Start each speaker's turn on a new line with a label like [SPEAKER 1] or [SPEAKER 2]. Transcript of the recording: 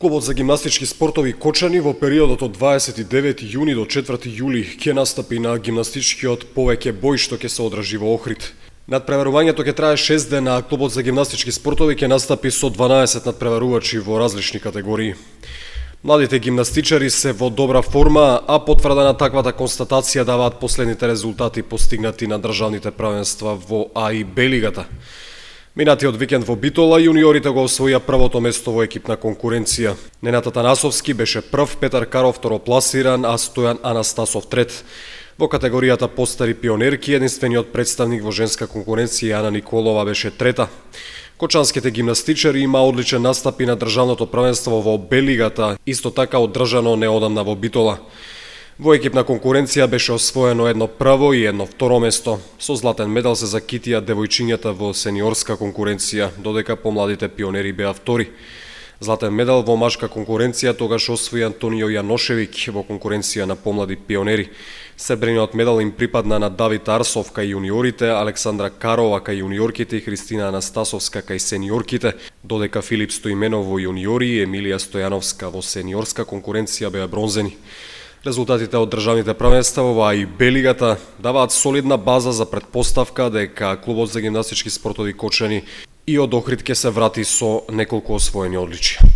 [SPEAKER 1] Клубот за гимнастички спортови Кочани во периодот од 29 јуни до 4 јули ќе настапи на гимнастичкиот повеќе бој што ќе се одржи во Охрид. Надпреварувањето ќе трае 6 дена, а клубот за гимнастички спортови ќе настапи со 12 надпреварувачи во различни категории. Младите гимнастичари се во добра форма, а потврда на таквата констатација даваат последните резултати постигнати на државните правенства во А и Б лигата. Минатиот викенд во Битола јуниорите го освоија првото место во екипна конкуренција. Ненад Атанасовски беше прв, Петар Каров второпласиран, а Стојан Анастасов трет. Во категоријата постари пионерки единствениот представник во женска конкуренција Ана Николова беше трета. Кочанските гимнастичари има одличен настап и на државното правенство во Б лигата, исто така одржано неодамна во Битола. Во екипна конкуренција беше освоено едно прво и едно второ место. Со златен медал се закитија девојчињата во сениорска конкуренција, додека помладите пионери беа втори. Златен медал во машка конкуренција тогаш освои Антонио Јаношевиќ во конкуренција на помлади пионери. Сребрениот медал им припадна на Давид Арсов кај јуниорите, Александра Карова кај јуниорките и Христина Анастасовска кај сениорките, додека Филип Стоименов во јуниори и Емилија Стојановска во сениорска конкуренција беа бронзени. Резултатите од државните правенства во А и Б лигата даваат солидна база за претпоставка дека клубот за гимнастички спортови Кочани и од Охрид ќе се врати со неколку освоени одличија.